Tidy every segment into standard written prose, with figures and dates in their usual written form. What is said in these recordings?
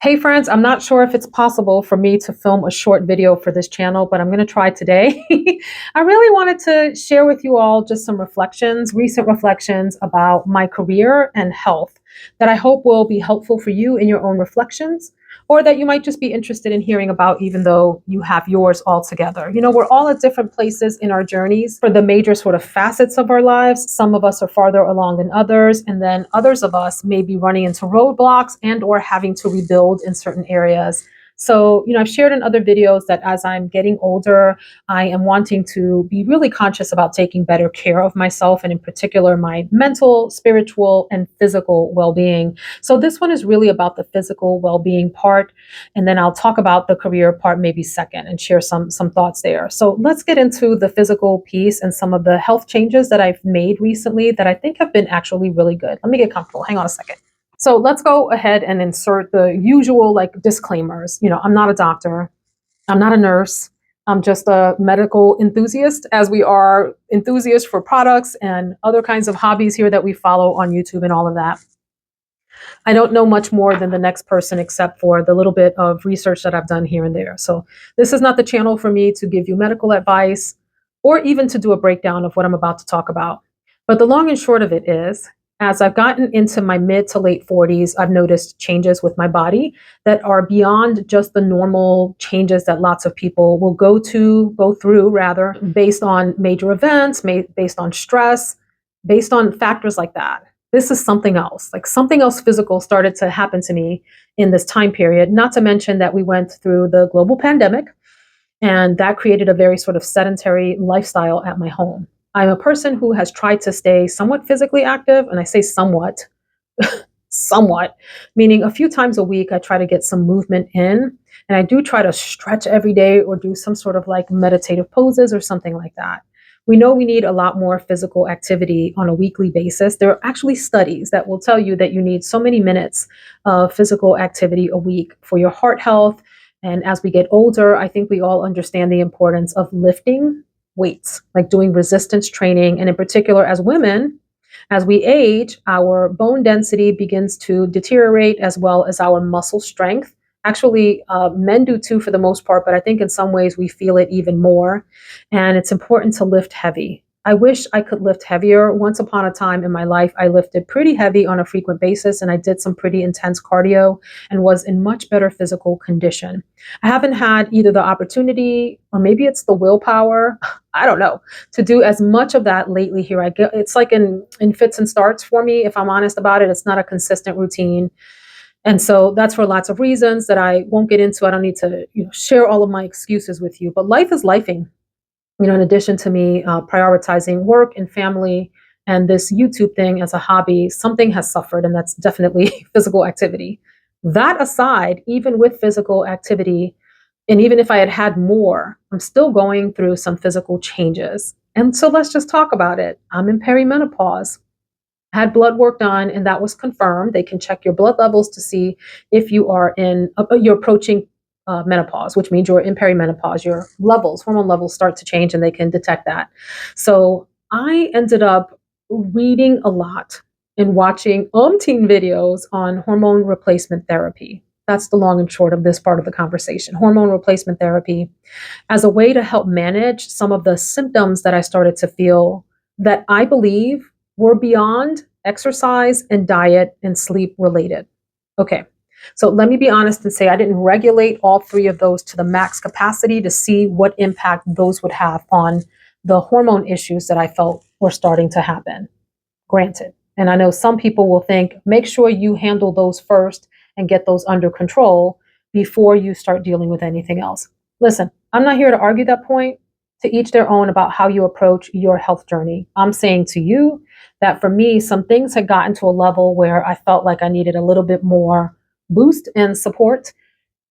Hey friends, I'm not sure if it's possible for me to film a short video for this channel, but I'm going to try today. I really wanted to share with you all just some reflections, recent reflections about my career and health that I hope will be helpful for you in your own reflections, or that you might just be interested in hearing about, even though you have yours all together. You know, we're all at different places in our journeys for the major sort of facets of our lives. Some of us are farther along than others, and then others of us may be running into roadblocks and or having to rebuild in certain areas. So, I've shared in other videos that as I'm getting older, I am wanting to be really conscious about taking better care of myself, and in particular, my mental, spiritual, and physical well-being. So this one is really about the physical well-being part, and then I'll talk about the career part maybe second and share some thoughts there. So let's get into the physical piece and some of the health changes that I've made recently that I think have been actually really good. Let me get comfortable. Hang on a second. So let's go ahead and insert the usual disclaimers. I'm not a doctor. I'm not a nurse. I'm just a medical enthusiast, as we are enthusiasts for products and other kinds of hobbies here that we follow on YouTube and all of that. I don't know much more than the next person except for the little bit of research that I've done here and there. So this is not the channel for me to give you medical advice or even to do a breakdown of what I'm about to talk about. But the long and short of it is, as I've gotten into my mid to late 40s, I've noticed changes with my body that are beyond just the normal changes that lots of people will go through rather, based on major events, based on stress, based on factors like that. This is something else, like something else physical started to happen to me in this time period, not to mention that we went through the global pandemic, and that created a very sort of sedentary lifestyle at my home. I'm a person who has tried to stay somewhat physically active, and I say somewhat, somewhat, meaning a few times a week, I try to get some movement in, and I do try to stretch every day or do some sort of like meditative poses or something like that. We know we need a lot more physical activity on a weekly basis. There are actually studies that will tell you that you need so many minutes of physical activity a week for your heart health. And as we get older, I think we all understand the importance of lifting weights, like doing resistance training. And in particular, as women, as we age, our bone density begins to deteriorate, as well as our muscle strength. Actually, men do too for the most part, but I think in some ways we feel it even more. And it's important to lift heavy. I wish I could lift heavier. Once upon a time in my life, I lifted pretty heavy on a frequent basis, and I did some pretty intense cardio and was in much better physical condition. I haven't had either the opportunity, or maybe it's the willpower, I don't know, to do as much of that lately here. It's like in fits and starts for me, if I'm honest about it. It's not a consistent routine. And so that's for lots of reasons that I won't get into. I don't need to share all of my excuses with you, but life is lifing. In addition to me prioritizing work and family and this YouTube thing as a hobby, something has suffered, and that's definitely physical activity. That aside, even with physical activity, and even if I had had more, I'm still going through some physical changes. And so let's just talk about it. I'm in perimenopause. Had blood work done, and that was confirmed. They can check your blood levels to see if you're approaching menopause, which means you're in perimenopause. Your hormone levels start to change, and they can detect that. So I ended up reading a lot and watching umpteen videos on hormone replacement therapy. That's the long and short of this part of the conversation. Hormone replacement therapy as a way to help manage some of the symptoms that I started to feel that I believe were beyond exercise and diet and sleep related. Okay, so let me be honest and say I didn't regulate all three of those to the max capacity to see what impact those would have on the hormone issues that I felt were starting to happen. Granted. And I know some people will think, make sure you handle those first and get those under control before you start dealing with anything else. Listen, I'm not here to argue that point. To each their own about how you approach your health journey. I'm saying to you that for me, some things had gotten to a level where I felt like I needed a little bit more boost and support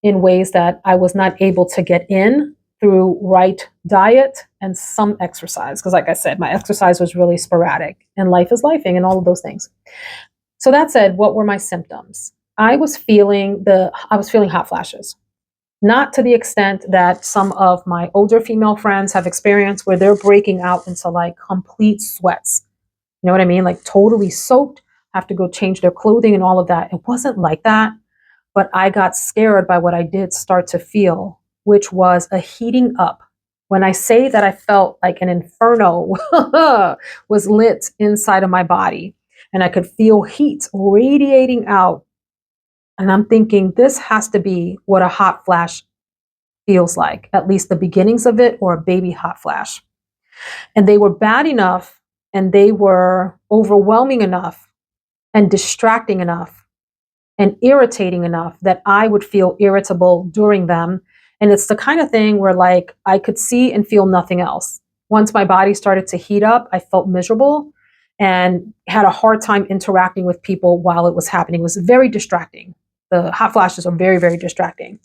in ways that I was not able to get in through right diet and some exercise. Because like I said, my exercise was really sporadic, and life is lifing and all of those things. So that said, what were my symptoms? I was feeling hot flashes. Not to the extent that some of my older female friends have experienced, where they're breaking out into like complete sweats. You know what I mean? Like totally soaked, have to go change their clothing and all of that. It wasn't like that. but I got scared by what I did start to feel, which was a heating up. When I say that I felt like an inferno was lit inside of my body, and I could feel heat radiating out. And I'm thinking, this has to be what a hot flash feels like, at least the beginnings of it, or a baby hot flash. And they were bad enough, and they were overwhelming enough and distracting enough and irritating enough that I would feel irritable during them. And it's the kind of thing where, like, I could see and feel nothing else. Once my body started to heat up, I felt miserable and had a hard time interacting with people while it was happening. It was very distracting. The hot flashes are very, very distracting.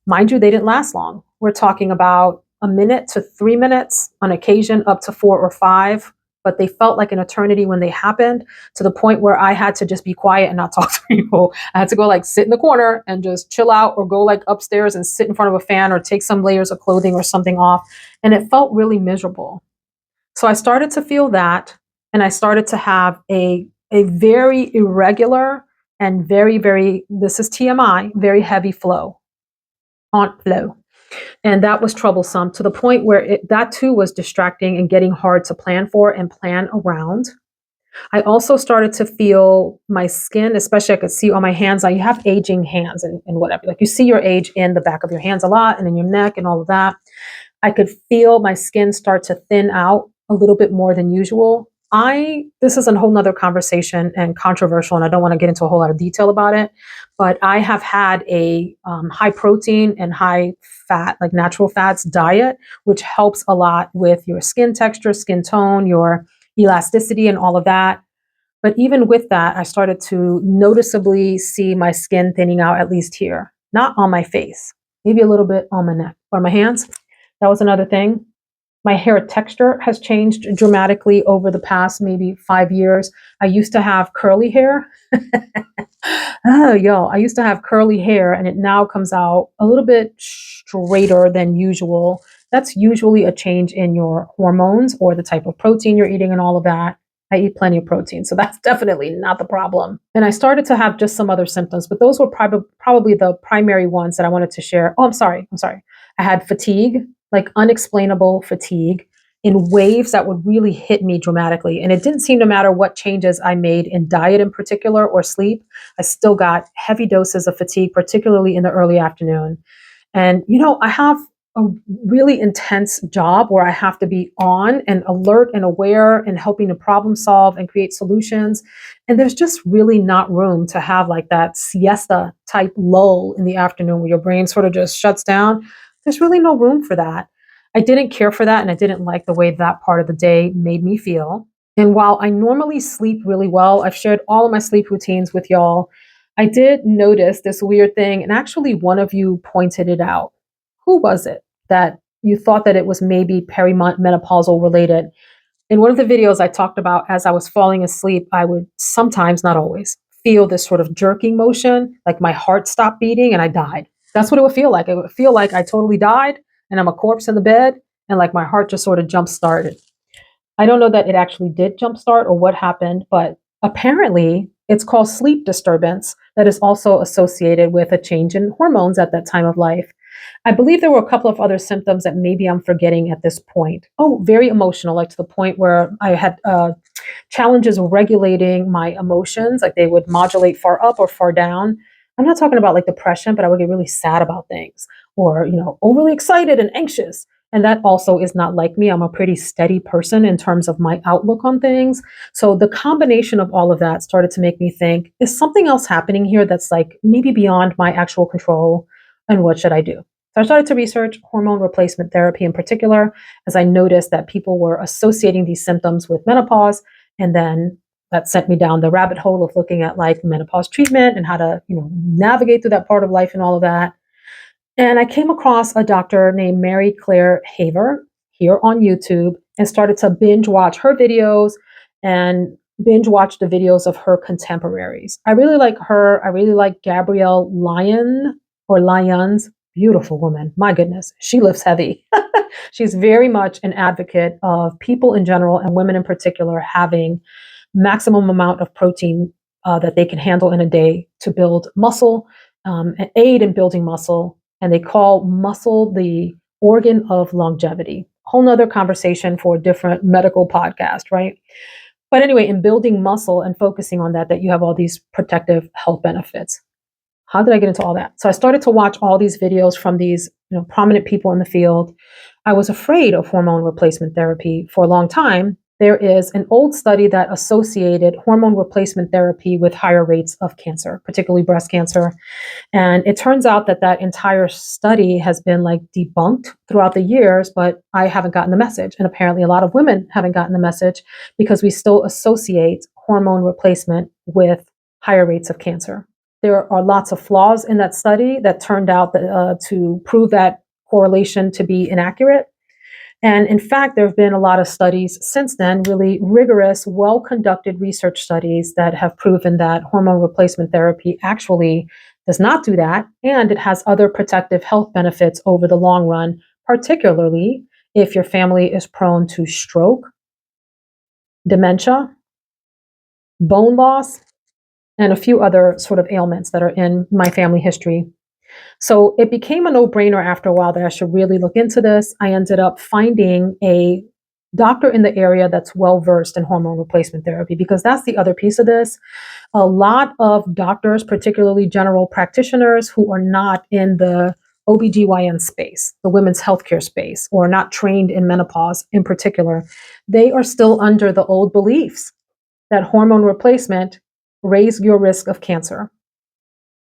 Mind you, they didn't last long. We're talking about a minute to 3 minutes, on occasion up to 4 or 5, but they felt like an eternity when they happened, to the point where I had to just be quiet and not talk to people. I had to go like sit in the corner and just chill out, or go like upstairs and sit in front of a fan, or take some layers of clothing or something off. And it felt really miserable. So I started to feel that, and I started to have a very irregular and very, very, this is TMI, very heavy flow, aunt flow. And that was troublesome, to the point where that too was distracting and getting hard to plan for and plan around. I also started to feel my skin, especially I could see on my hands. You have aging hands and whatever. Like, you see your age in the back of your hands a lot, and in your neck and all of that. I could feel my skin start to thin out a little bit more than usual. This is a whole nother conversation and controversial, and I don't want to get into a whole lot of detail about it, but I have had a high protein and high fat, like natural fats diet, which helps a lot with your skin texture, skin tone, your elasticity, and all of that. But even with that, I started to noticeably see my skin thinning out, at least here, not on my face, maybe a little bit on my neck or my hands. That was another thing. My hair texture has changed dramatically over the past maybe 5 years. I used to have curly hair. Oh, yo, I used to have curly hair, and it now comes out a little bit straighter than usual. That's usually a change in your hormones or the type of protein you're eating and all of that. I eat plenty of protein, so that's definitely not the problem. And I started to have just some other symptoms, but those were probably the primary ones that I wanted to share. Oh, I'm sorry. I had fatigue, like unexplainable fatigue, in waves that would really hit me dramatically. And it didn't seem, no matter what changes I made in diet in particular or sleep, I still got heavy doses of fatigue, particularly in the early afternoon. And, I have a really intense job where I have to be on and alert and aware and helping to problem solve and create solutions. And there's just really not room to have like that siesta type lull in the afternoon where your brain sort of just shuts down. There's really no room for that. I didn't care for that, and I didn't like the way that part of the day made me feel. And while I normally sleep really well, I've shared all of my sleep routines with y'all. I did notice this weird thing, and actually one of you pointed it out. Who was it that you thought that it was maybe perimenopausal related? In one of the videos I talked about, as I was falling asleep, I would sometimes, not always, feel this sort of jerking motion, like my heart stopped beating and I died. That's what it would feel like. It would feel like I totally died and I'm a corpse in the bed, and like my heart just sort of jump started. I don't know that it actually did jumpstart or what happened, but apparently it's called sleep disturbance, that is also associated with a change in hormones at that time of life. I believe there were a couple of other symptoms that maybe I'm forgetting at this point. Oh, very emotional, like to the point where I had challenges regulating my emotions, like they would modulate far up or far down. I'm not talking about like depression, but I would get really sad about things, or, overly excited and anxious. And that also is not like me. I'm a pretty steady person in terms of my outlook on things. So the combination of all of that started to make me think, is something else happening here that's like maybe beyond my actual control? And what should I do? So I started to research hormone replacement therapy in particular, as I noticed that people were associating these symptoms with menopause. And then that sent me down the rabbit hole of looking at like menopause treatment and how to, navigate through that part of life and all of that. And I came across a doctor named Mary Claire Haver here on YouTube, and started to binge watch her videos and binge watch the videos of her contemporaries. I really like her. I really like Gabrielle Lyon, or Lyons. Beautiful woman. My goodness, she lifts heavy. She's very much an advocate of people in general, and women in particular, having maximum amount of protein that they can handle in a day to build muscle aid in building muscle, and they call muscle the organ of longevity. Whole nother conversation for a different medical podcast, right? But anyway, in building muscle and focusing on that you have all these protective health benefits. How did I get into all that? So I started to watch all these videos from these, prominent people in the field. I was afraid of hormone replacement therapy for a long time. There is an old study that associated hormone replacement therapy with higher rates of cancer, particularly breast cancer. And it turns out that that entire study has been like debunked throughout the years, but I haven't gotten the message. And apparently a lot of women haven't gotten the message because we still associate hormone replacement with higher rates of cancer. There are lots of flaws in that study that turned out to prove that correlation to be inaccurate. And in fact, there have been a lot of studies since then, really rigorous, well conducted research studies that have proven that hormone replacement therapy actually does not do that. And it has other protective health benefits over the long run, particularly if your family is prone to stroke, dementia, bone loss, and a few other sort of ailments that are in my family history. So it became a no-brainer after a while that I should really look into this. I ended up finding a doctor in the area that's well versed in hormone replacement therapy, because that's the other piece of this. A lot of doctors, particularly general practitioners who are not in the OBGYN space, the women's healthcare space, or not trained in menopause in particular, they are still under the old beliefs that hormone replacement raise your risk of cancer.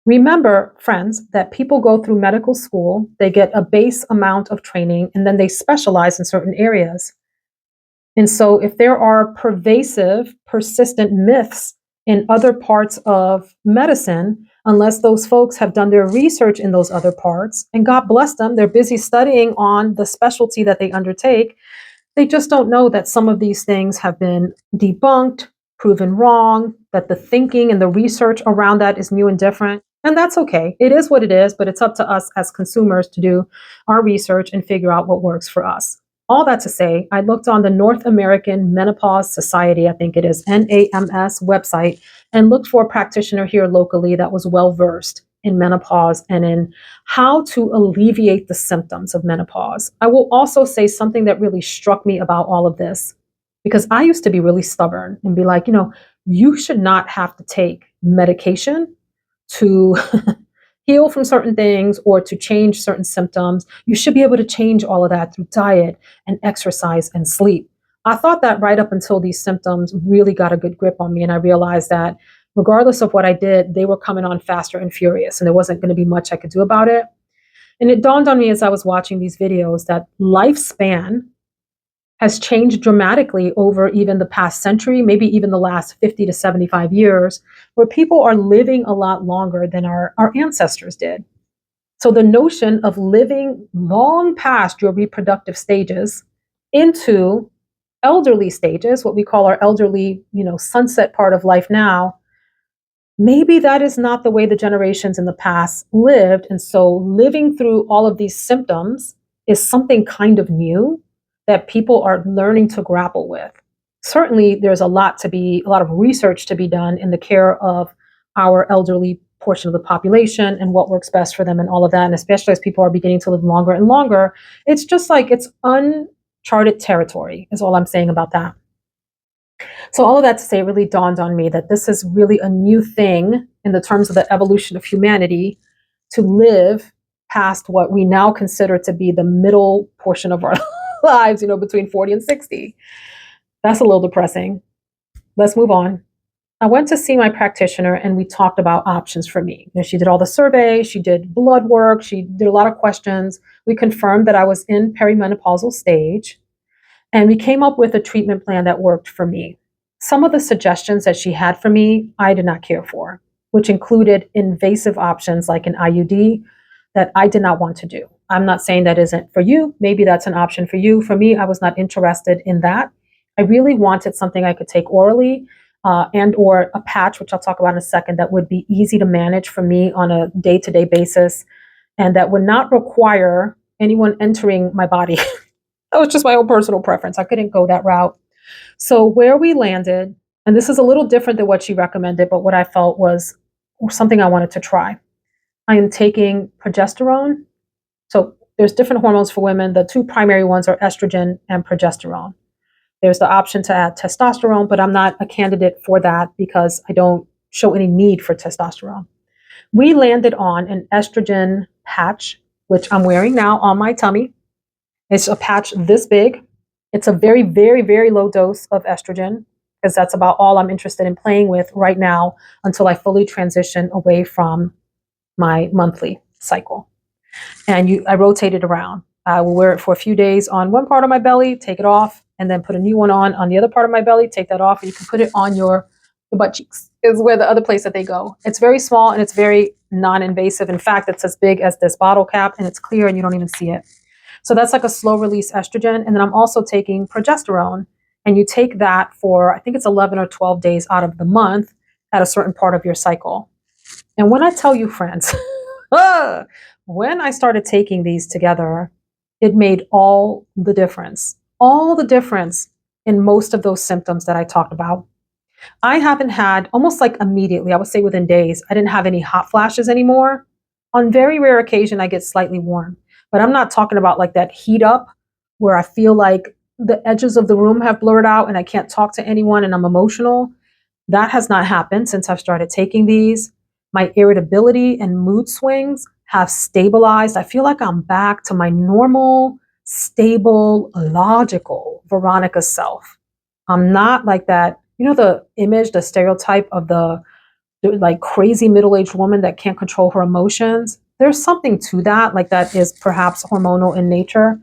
Remember, friends, that people go through medical school, they get a base amount of training, and then they specialize in certain areas. And so, if there are pervasive, persistent myths in other parts of medicine, unless those folks have done their research in those other parts, and God bless them, they're busy studying on the specialty that they undertake, they just don't know that some of these things have been debunked, proven wrong, that the thinking and the research around that is new and different. And that's okay. It is what it is, but it's up to us as consumers to do our research and figure out what works for us. All that to say, I looked on the North American Menopause Society, I think it is NAMS website, and looked for a practitioner here locally that was well versed in menopause and in how to alleviate the symptoms of menopause. I will also say something that really struck me about all of this, because I used to be really stubborn and be like, you should not have to take medication to heal from certain things or to change certain symptoms. You should be able to change all of that through diet and exercise and sleep. I thought that right up until these symptoms really got a good grip on me. And I realized that regardless of what I did, they were coming on faster and furious, and there wasn't going to be much I could do about it. And it dawned on me as I was watching these videos that lifespan has changed dramatically over even the past century, maybe even the last 50 to 75 years, where people are living a lot longer than our ancestors did. So the notion of living long past your reproductive stages into elderly stages, what we call our elderly, sunset part of life now, maybe that is not the way the generations in the past lived. And so living through all of these symptoms is something kind of new that people are learning to grapple with. Certainly, there's a lot of research to be done in the care of our elderly portion of the population and what works best for them and all of that. And especially as people are beginning to live longer and longer, it's just like it's uncharted territory, is all I'm saying about that. So all of that to say, it really dawned on me that this is really a new thing in the terms of the evolution of humanity to live past what we now consider to be the middle portion of our lives, between 40 and 60. That's a little depressing. Let's move on. I went to see my practitioner and we talked about options for me. She did all the surveys, she did blood work, she did a lot of questions. We confirmed that I was in perimenopausal stage, and we came up with a treatment plan that worked for me. Some of the suggestions that she had for me, I did not care for, which included invasive options like an IUD that I did not want to do. I'm not saying that isn't for you. Maybe that's an option for you. For me, I was not interested in that. I really wanted something I could take orally and or a patch, which I'll talk about in a second, that would be easy to manage for me on a day-to-day basis and that would not require anyone entering my body. That was just my own personal preference. I couldn't go that route. So where we landed, and this is a little different than what she recommended, but what I felt was something I wanted to try. I am taking progesterone. So there's different hormones for women. The two primary ones are estrogen and progesterone. There's the option to add testosterone, but I'm not a candidate for that because I don't show any need for testosterone. We landed on an estrogen patch, which I'm wearing now on my tummy. It's a patch this big. It's a very, very, very low dose of estrogen because that's about all I'm interested in playing with right now until I fully transition away from my monthly cycle. And I rotate it around. I will wear it for a few days on one part of my belly, take it off, and then put a new one on the other part of my belly, take that off, and you can put it on your butt cheeks is where the other place that they go. It's very small and it's very non-invasive. In fact, it's as big as this bottle cap and it's clear and you don't even see it. So that's like a slow release estrogen. And then I'm also taking progesterone, and you take that for, I think it's 11 or 12 days out of the month at a certain part of your cycle. And when I tell you, friends, when I started taking these together, it made all the difference in most of those symptoms that I talked about. I haven't had, almost like immediately, I would say within days, I didn't have any hot flashes anymore. On very rare occasion, I get slightly warm, but I'm not talking about like that heat up where I feel like the edges of the room have blurred out and I can't talk to anyone and I'm emotional. That has not happened since I've started taking these. My irritability and mood swings have stabilized. I feel like I'm back to my normal, stable, logical Veronica self. I'm not like that, the image, the stereotype of the like crazy middle-aged woman that can't control her emotions. There's something to that, like that is perhaps hormonal in nature.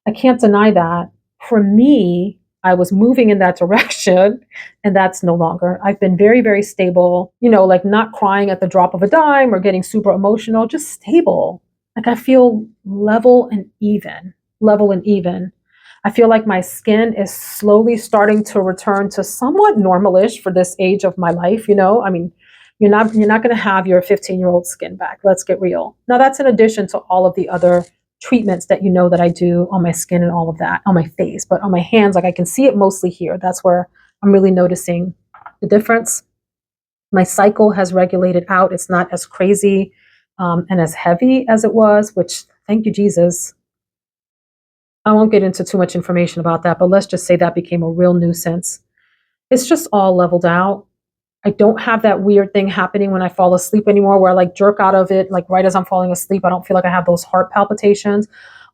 I can't deny that. For me, I was moving in that direction, and that's no longer. I've been very, very stable, like not crying at the drop of a dime or getting super emotional, just stable. Like I feel level and even, level and even. I feel like my skin is slowly starting to return to somewhat normalish for this age of my life. I mean, you're not going to have your 15-year-old skin back. Let's get real. Now that's in addition to all of the other treatments that that I do on my skin and all of that on my face, but on my hands, like I can see it mostly here. That's where I'm really noticing the difference. My cycle has regulated out. It's not as crazy and as heavy as it was, which thank you, Jesus. I won't get into too much information about that, but let's just say that became a real nuisance. It's just all leveled out. I don't have that weird thing happening when I fall asleep anymore where I like jerk out of it, like right as I'm falling asleep. I don't feel like I have those heart palpitations.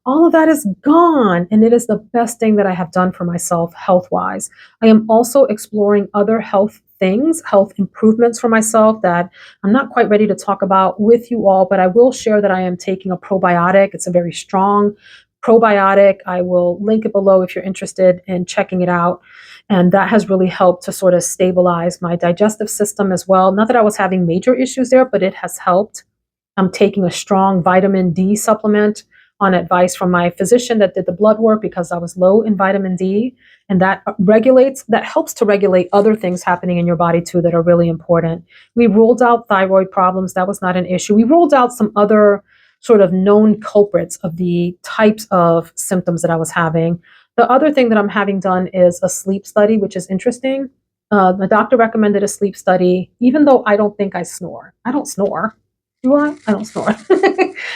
All of that is gone. And it is the best thing that I have done for myself health wise. I am also exploring other health things, health improvements for myself that I'm not quite ready to talk about with you all, but I will share that I am taking a probiotic. It's a very strong probiotic. I will link it below if you're interested in checking it out. And that has really helped to sort of stabilize my digestive system as well. Not that I was having major issues there, but it has helped. I'm taking a strong vitamin D supplement on advice from my physician that did the blood work because I was low in vitamin D. And that helps to regulate other things happening in your body too that are really important. We ruled out thyroid problems. That was not an issue. We ruled out some other sort of known culprits of the types of symptoms that I was having. The other thing that I'm having done is a sleep study, which is interesting. The doctor recommended a sleep study, even though I don't think I snore. I don't snore. Do I? I don't snore.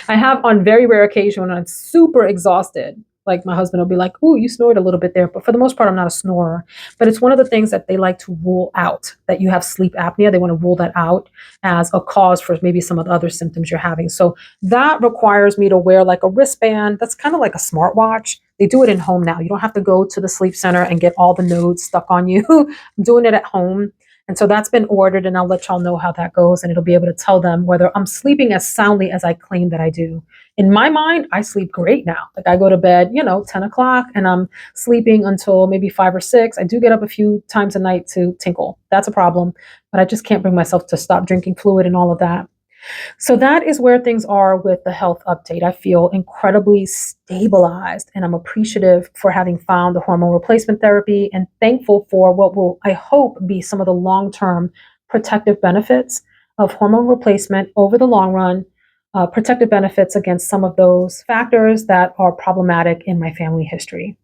I have on very rare occasion when I'm super exhausted. Like my husband will be like, "Ooh, you snored a little bit there," but for the most part, I'm not a snorer. But it's one of the things that they like to rule out, that you have sleep apnea. They want to rule that out as a cause for maybe some of the other symptoms you're having. So that requires me to wear like a wristband. That's kind of like a smartwatch. They do it in home now. You don't have to go to the sleep center and get all the nodes stuck on you. I'm doing it at home. And so that's been ordered, and I'll let y'all know how that goes. And it'll be able to tell them whether I'm sleeping as soundly as I claim that I do. In my mind, I sleep great now. Like I go to bed, 10 o'clock, and I'm sleeping until maybe 5 or 6. I do get up a few times a night to tinkle. That's a problem. But I just can't bring myself to stop drinking fluid and all of that. So that is where things are with the health update. I feel incredibly stabilized, and I'm appreciative for having found the hormone replacement therapy and thankful for what will, I hope, be some of the long-term protective benefits of hormone replacement over the long run, protective benefits against some of those factors that are problematic in my family history.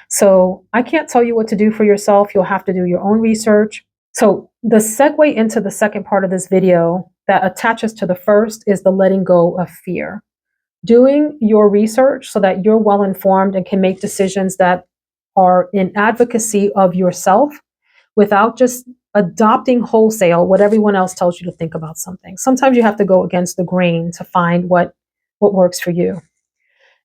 So I can't tell you what to do for yourself. You'll have to do your own research. So the segue into the second part of this video that attaches to the first is the letting go of fear. Doing your research so that you're well informed and can make decisions that are in advocacy of yourself without just adopting wholesale what everyone else tells you to think about something. Sometimes you have to go against the grain to find what works for you.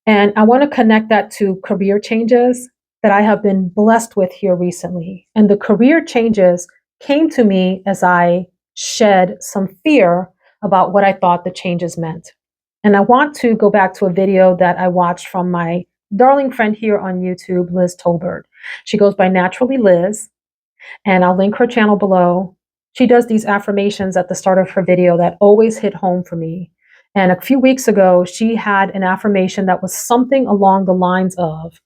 And I want to connect that to career changes that I have been blessed with here recently. And the career changes came to me as I shed some fear about what I thought the changes meant. And I want to go back to a video that I watched from my darling friend here on YouTube, Liz Tolbert. She goes by Naturally Liz, and I'll link her channel below. She does these affirmations at the start of her video that always hit home for me. And a few weeks ago, she had an affirmation that was something along the lines of,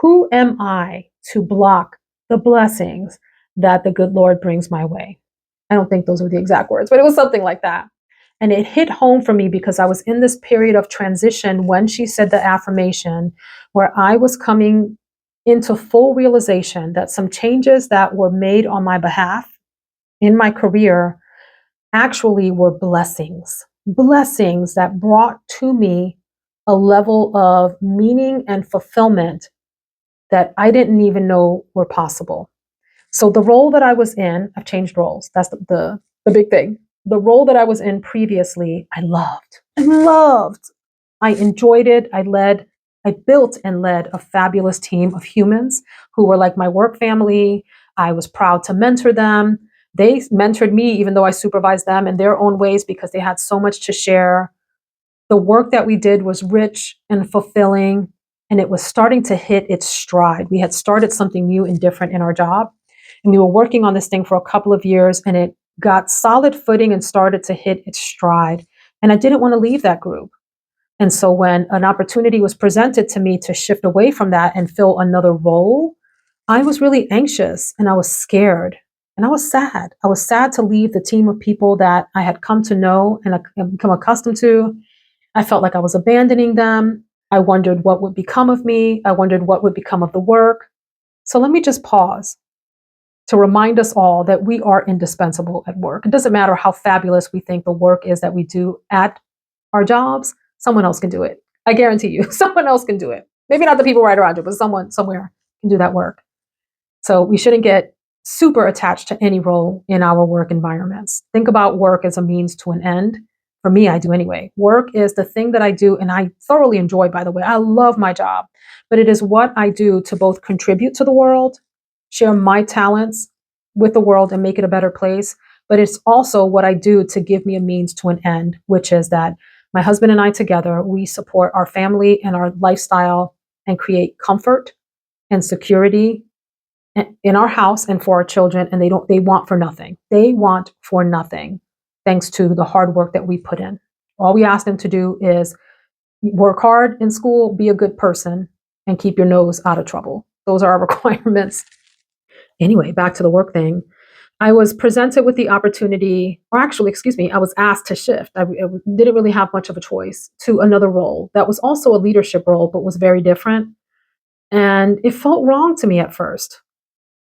who am I to block the blessings that the good Lord brings my way? I don't think those were the exact words, but it was something like that. And it hit home for me because I was in this period of transition when she said the affirmation, where I was coming into full realization that some changes that were made on my behalf in my career actually were blessings that brought to me a level of meaning and fulfillment that I didn't even know were possible. So the role that I was in, I've changed roles. That's the big thing. The role that I was in previously, I loved. I enjoyed it. I built and led a fabulous team of humans who were like my work family. I was proud to mentor them. They mentored me, even though I supervised them in their own ways because they had so much to share. The work that we did was rich and fulfilling, and it was starting to hit its stride. We had started something new and different in our job, and we were working on this thing for a couple of years, and it got solid footing and started to hit its stride. And I didn't want to leave that group. And so when an opportunity was presented to me to shift away from that and fill another role, I was really anxious and I was scared and I was sad. I was sad to leave the team of people that I had come to know and become accustomed to. I felt like I was abandoning them. I wondered what would become of me. I wondered what would become of the work. So let me just pause to remind us all that we are indispensable at work. It doesn't matter how fabulous we think the work is that we do at our jobs, someone else can do it. I guarantee you, someone else can do it. Maybe not the people right around you, but someone somewhere can do that work. So we shouldn't get super attached to any role in our work environments. Think about work as a means to an end. For me, I do anyway. Work is the thing that I do, and I thoroughly enjoy, by the way. I love my job, but it is what I do to both contribute to the world, share my talents with the world and make it a better place. But it's also what I do to give me a means to an end, which is that my husband and I together, we support our family and our lifestyle and create comfort and security in our house and for our children. And they want for nothing. They want for nothing, thanks to the hard work that we put in. All we ask them to do is work hard in school, be a good person, and keep your nose out of trouble. Those are our requirements. Anyway, back to the work thing. I was presented with the opportunity, or actually, excuse me, I was asked to shift. I didn't really have much of a choice to another role that was also a leadership role, but was very different. And it felt wrong to me at first.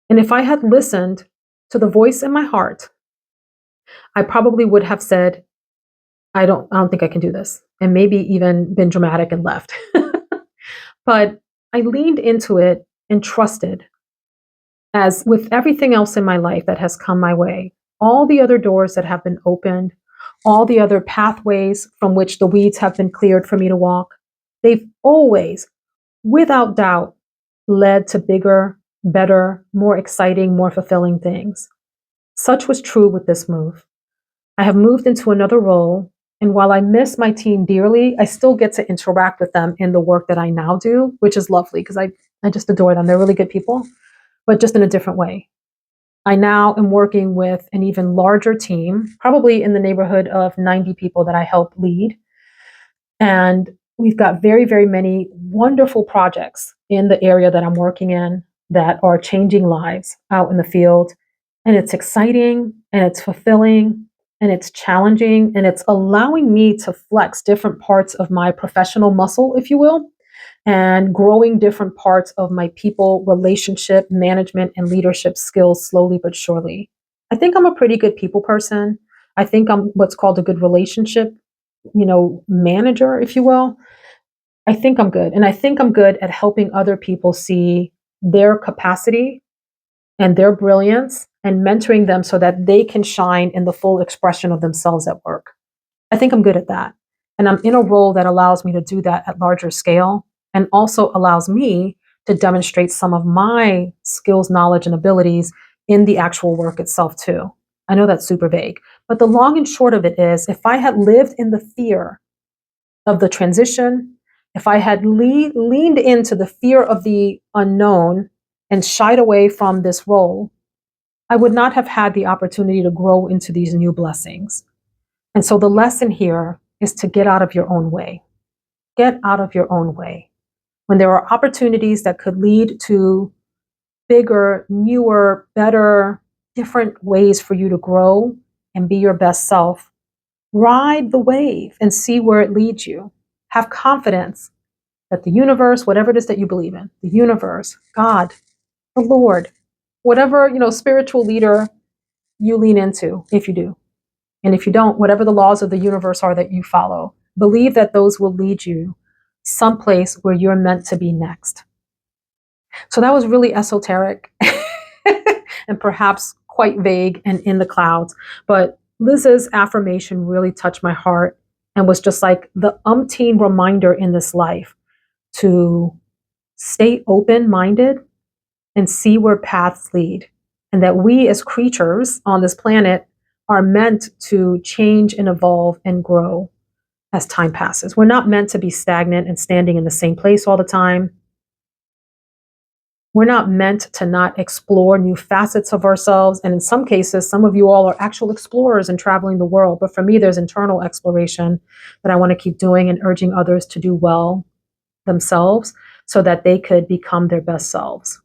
And if I had listened to the voice in my heart, I probably would have said, I don't think I can do this. And maybe even been dramatic and left. But I leaned into it and trusted. As with everything else in my life that has come my way, all the other doors that have been opened, all the other pathways from which the weeds have been cleared for me to walk, they've always, without doubt, led to bigger, better, more exciting, more fulfilling things. Such was true with this move. I have moved into another role, and while I miss my team dearly, I still get to interact with them in the work that I now do, which is lovely because I just adore them. They're really good people, but just in a different way. I now am working with an even larger team, probably in the neighborhood of 90 people that I help lead. And we've got very, very many wonderful projects in the area that I'm working in that are changing lives out in the field. And it's exciting and it's fulfilling and it's challenging and it's allowing me to flex different parts of my professional muscle, if you will, and growing different parts of my people, relationship, management, and leadership skills slowly but surely. I think I'm a pretty good people person. I think I'm what's called a good relationship, manager, if you will. I think I'm good. And I think I'm good at helping other people see their capacity and their brilliance and mentoring them so that they can shine in the full expression of themselves at work. I think I'm good at that. And I'm in a role that allows me to do that at larger scale and also allows me to demonstrate some of my skills, knowledge, and abilities in the actual work itself, too. I know that's super vague, but the long and short of it is if I had lived in the fear of the transition, if I had leaned into the fear of the unknown and shied away from this role, I would not have had the opportunity to grow into these new blessings. And so the lesson here is to get out of your own way. Get out of your own way. When there are opportunities that could lead to bigger, newer, better, different ways for you to grow and be your best self, ride the wave and see where it leads you. Have confidence that the universe, whatever it is that you believe in, the universe, God, the Lord, whatever, spiritual leader you lean into, if you do. And if you don't, whatever the laws of the universe are that you follow, believe that those will lead you someplace where you're meant to be next. So that was really esoteric and perhaps quite vague and in the clouds. But Liz's affirmation really touched my heart and was just like the umpteen reminder in this life to stay open-minded and see where paths lead. And that we as creatures on this planet are meant to change and evolve and grow as time passes. We're not meant to be stagnant and standing in the same place all the time. We're not meant to not explore new facets of ourselves. And in some cases, some of you all are actual explorers and traveling the world. But for me, there's internal exploration that I want to keep doing and urging others to do well themselves so that they could become their best selves,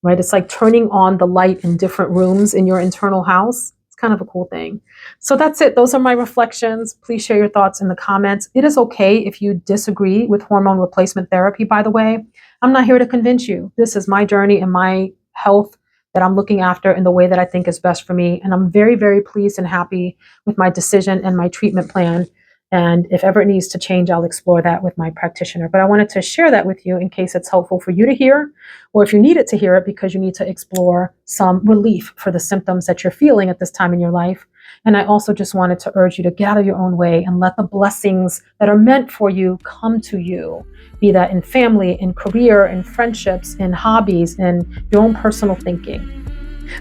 right? It's like turning on the light in different rooms in your internal house. It's kind of a cool thing. So that's it. Those are my reflections. Please share your thoughts in the comments. It is okay if you disagree with hormone replacement therapy, by the way. I'm not here to convince you. This is my journey and my health that I'm looking after in the way that I think is best for me. And I'm very, very pleased and happy with my decision and my treatment plan. And if ever it needs to change, I'll explore that with my practitioner. But I wanted to share that with you in case it's helpful for you to hear, or if you needed to hear it because you need to explore some relief for the symptoms that you're feeling at this time in your life. And I also just wanted to urge you to get out of your own way and let the blessings that are meant for you come to you, be that in family, in career, in friendships, in hobbies, in your own personal thinking.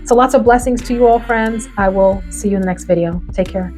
So lots of blessings to you all, friends. I will see you in the next video. Take care.